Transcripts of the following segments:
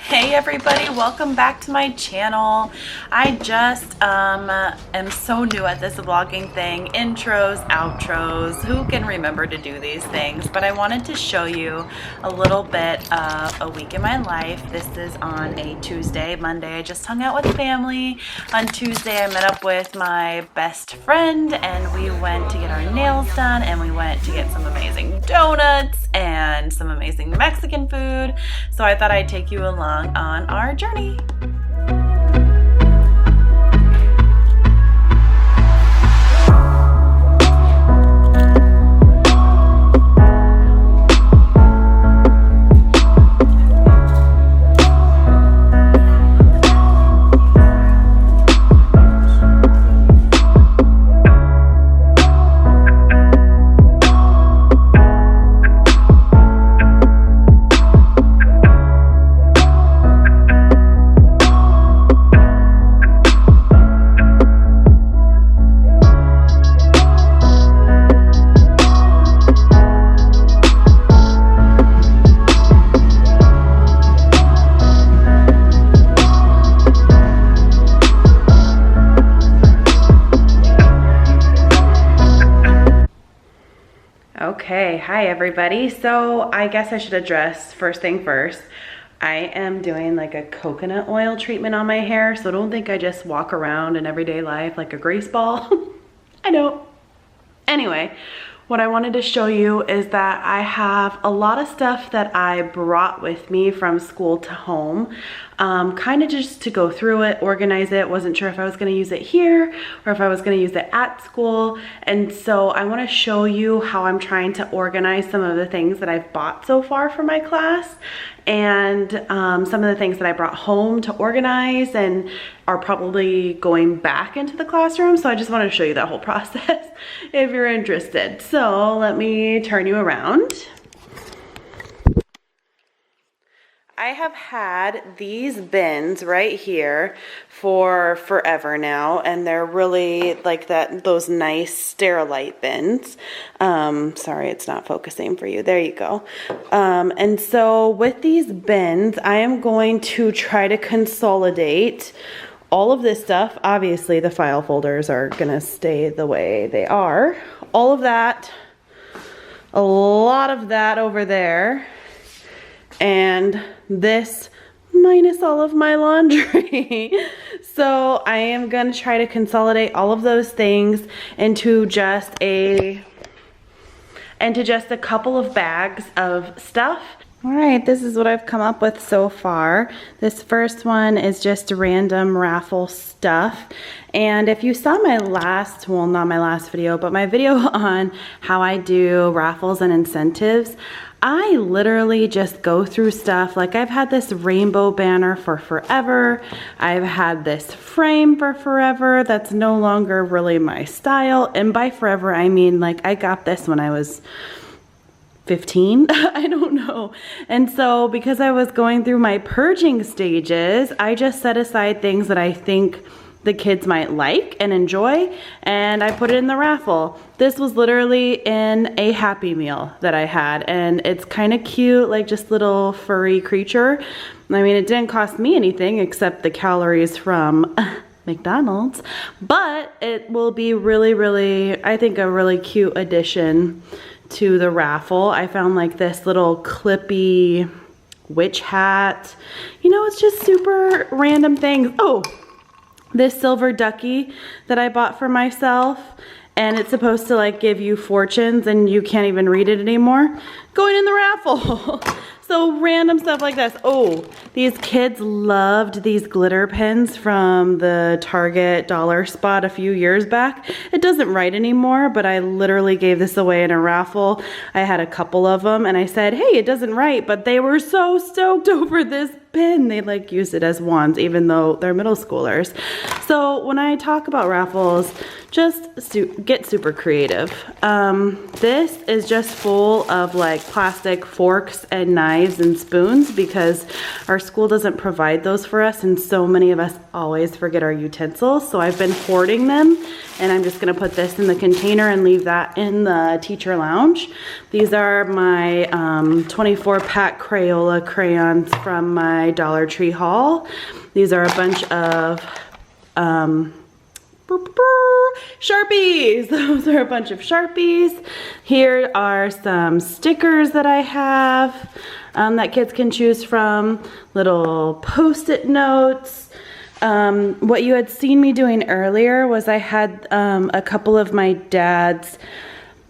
Hey everybody, welcome back to my channel. I just am so new at this vlogging thing. Intros, outros, who can remember to do these things? But I wanted to show you a little bit of a week in my life. This is on a Tuesday. Monday I just hung out with family. On Tuesday I met up with my best friend and we went to get our nails done and we went to get some amazing donuts and some amazing Mexican food. So I thought I'd take you along on our journey. Okay, hi everybody. So I guess I should address first thing first. I am doing like a coconut oil treatment on my hair, so don't think I just walk around in everyday life like a grease ball. I know. Anyway, what I wanted to show you is that I have a lot of stuff that I brought with me from school to home, kind of just to go through it, organize it. Wasn't sure if I was going to use it here or if I was going to use it at school. And so I want to show you how I'm trying to organize some of the things that I've bought so far for my class and some of the things that I brought home to organize and are probably going back into the classroom. So I just want to show you that whole process if you're interested. So let me turn you around. I have had these bins right here for forever now, and they're really like those nice Sterilite bins. Sorry, it's not focusing for you. There you go. And so with these bins, I am going to try to consolidate all of this stuff. Obviously, the file folders are gonna stay the way they are. All of that, a lot of that over there, and this minus all of my laundry. So I am gonna try to consolidate all of those things into just a couple of bags of stuff. All right, this is what I've come up with so far. This first one is just random raffle stuff. And if you saw my last, well, not my last video, but my video on how I do raffles and incentives, I literally just go through stuff. Like I've had this rainbow banner for forever. I've had this frame for forever. That's no longer really my style. And by forever, I mean like I got this when I was 15, I don't know. And so because I was going through my purging stages, I just set aside things that I think the kids might like and enjoy, and I put it in the raffle. This was literally in a Happy Meal that I had, and it's kind of cute, like just little furry creature. I mean, it didn't cost me anything except the calories from McDonald's, but it will be really, I think a really cute addition to the raffle. I found like this little clippy witch hat. You know, it's just super random things. Oh, this silver ducky that I bought for myself, and it's supposed to like give you fortunes and you can't even read it anymore. Going in the raffle. So random stuff like this. Oh, these kids loved these glitter pens from the Target dollar spot a few years back. It doesn't write anymore, but I literally gave this away in a raffle. I had a couple of them and I said, hey, it doesn't write, but they were so stoked over this pen. They like use it as wands, even though they're middle schoolers. So when I talk about raffles, just get super creative. This is just full of like plastic forks and knives and spoons because our school doesn't provide those for us, and so many of us always forget our utensils. So I've been hoarding them, and I'm just gonna put this in the container and leave that in the teacher lounge. These are my 24 pack Crayola crayons from my my Dollar Tree haul. These are a bunch of Sharpies. Those are a bunch of Sharpies. Here are some stickers that I have that kids can choose from. Little Post-it notes. What you had seen me doing earlier was I had a couple of my dad's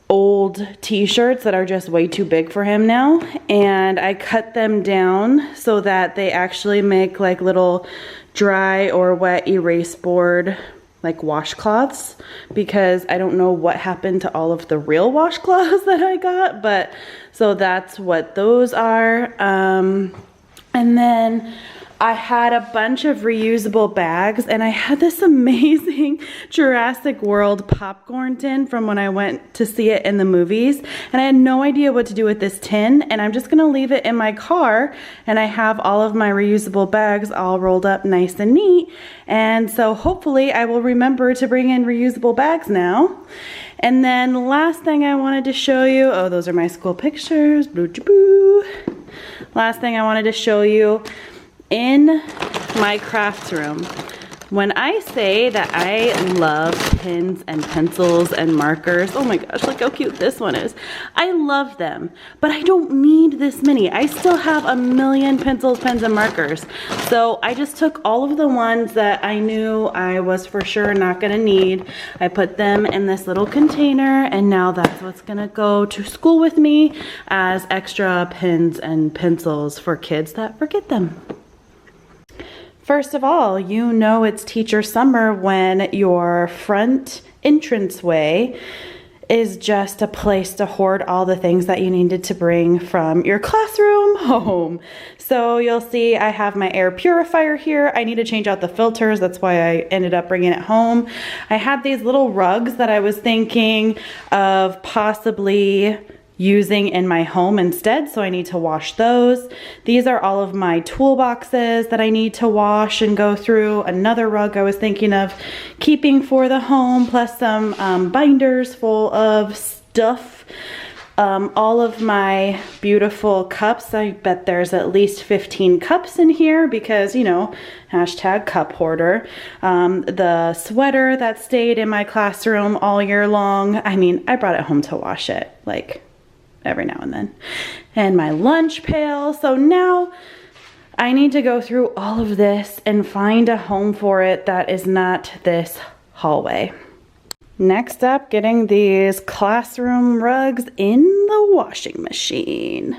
old t-shirts that are just way too big for him now, and I cut them down so that they actually make like little dry or wet erase board like washcloths, because I don't know what happened to all of the real washcloths that I got, but so that's what those are. And then I had a bunch of reusable bags, and I had this amazing Jurassic World popcorn tin from when I went to see it in the movies, and I had no idea what to do with this tin, and I'm just gonna leave it in my car, and I have all of my reusable bags all rolled up nice and neat, and so hopefully I will remember to bring in reusable bags now. And then the last thing I wanted to show you, oh, those are my school pictures, boo. Last thing I wanted to show you, in my craft room, when I say that I love pens and pencils and markers, oh my gosh, look how cute this one is. I love them, but I don't need this many. I still have a million pencils, pens, and markers. So I just took all of the ones that I knew I was for sure not gonna need. I put them in this little container, and now that's what's gonna go to school with me as extra pens and pencils for kids that forget them. First of all, you know it's teacher summer when your front entranceway is just a place to hoard all the things that you needed to bring from your classroom home. So you'll see I have my air purifier here. I need to change out the filters. That's why I ended up bringing it home. I had these little rugs that I was thinking of possibly using in my home instead, so I need to wash those. These are all of my toolboxes that I need to wash and go through. Another rug I was thinking of keeping for the home, plus some binders full of stuff. All of my beautiful cups. I bet there's at least 15 cups in here because, you know, hashtag cup hoarder. The sweater that stayed in my classroom all year long. I mean, I brought it home to wash it, like, every now and then. And my lunch pail. So now I need to go through all of this and find a home for it that is not this hallway. Next up, getting these classroom rugs in the washing machine.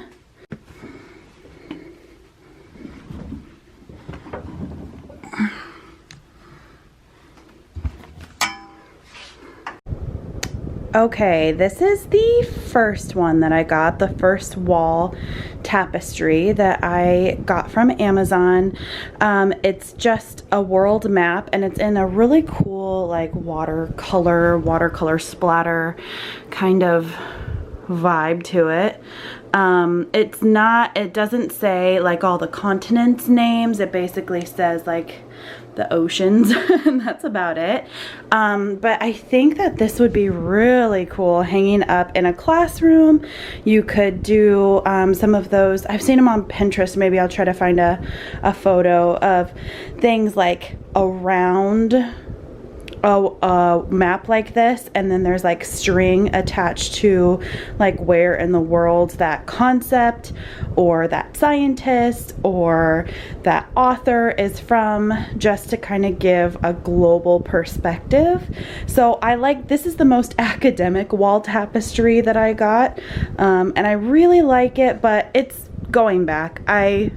Okay, this is the first one that I got, the first wall tapestry that I got from Amazon. It's just a world map, and it's in a really cool like watercolor splatter kind of vibe to it. It doesn't say like all the continents names. It basically says like the oceans and that's about it. But I think that this would be really cool hanging up in a classroom. You could do some of those. I've seen them on Pinterest. Maybe I'll try to find a photo of things like around a map like this, and then there's like string attached to like where in the world that concept or that scientist or that author is from, just to kind of give a global perspective. So this is the most academic wall tapestry that I got, and I really like it, but it's going back. I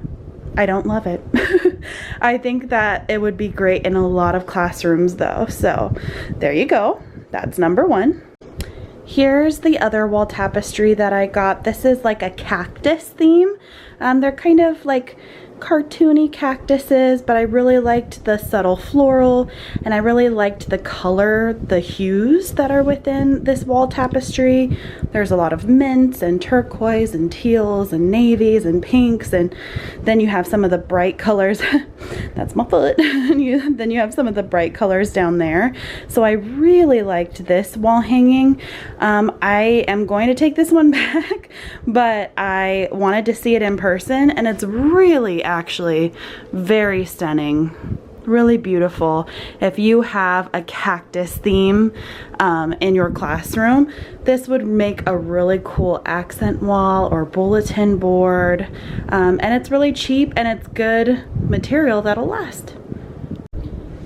don't love it. I think that it would be great in a lot of classrooms though. So there you go. That's number one. Here's the other wall tapestry that I got. This is like a cactus theme. They're kind of like cartoony cactuses, but I really liked the subtle floral, and I really liked the color, the hues that are within this wall tapestry. There's a lot of mints and turquoise and teals and navies and pinks, and then you have some of the bright colors. That's my foot. Then you have some of the bright colors down there. So I really liked this wall hanging. I am going to take this one back, but I wanted to see it in person, and it's really actually very stunning. Really beautiful. If you have a cactus theme in your classroom, this would make a really cool accent wall or bulletin board. And it's really cheap and it's good material that'll last.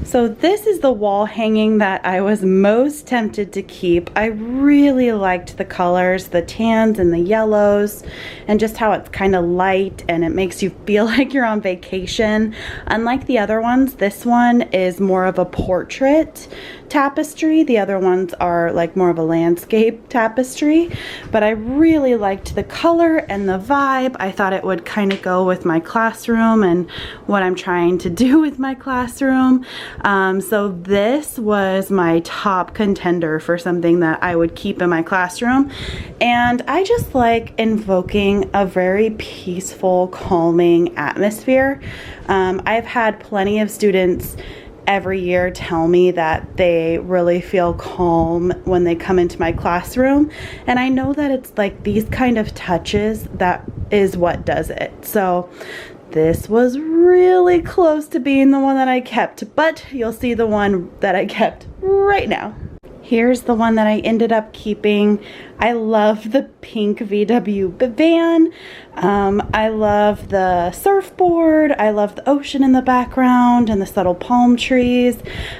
So this is the wall hanging that I was most tempted to keep. I really liked the colors, the tans and the yellows, and just how it's kind of light and it makes you feel like you're on vacation. Unlike the other ones, this one is more of a portrait tapestry. The other ones are like more of a landscape tapestry, but I really liked the color and the vibe. I thought it would kind of go with my classroom and what I'm trying to do with my classroom. So this was my top contender for something that I would keep in my classroom. And I just like invoking a very peaceful, calming atmosphere. I've had plenty of students every year tell me that they really feel calm when they come into my classroom, and I know that it's like these kind of touches that is what does it. So this was really close to being the one that I kept, but you'll see the one that I kept right now. Here's the one that I ended up keeping. I love the pink VW van. I love the surfboard. I love the ocean in the background and the subtle palm trees.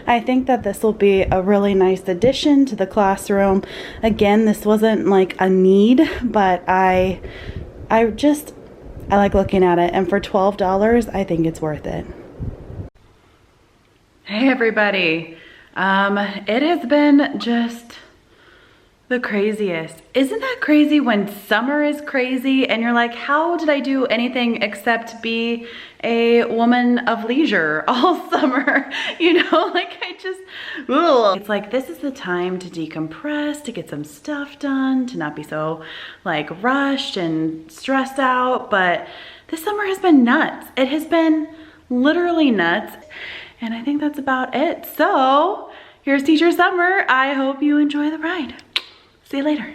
I think that this will be a really nice addition to the classroom. Again, this wasn't like a need, but I like looking at it, and for $12, I think it's worth it. Hey everybody. It has been just the craziest. Isn't that crazy when summer is crazy and you're like, how did I do anything except be a woman of leisure all summer? You know, like ugh. It's like, this is the time to decompress, to get some stuff done, to not be so like rushed and stressed out. But this summer has been nuts. It has been literally nuts. And I think that's about it. So here's Teacher Summer. I hope you enjoy the ride. See you later.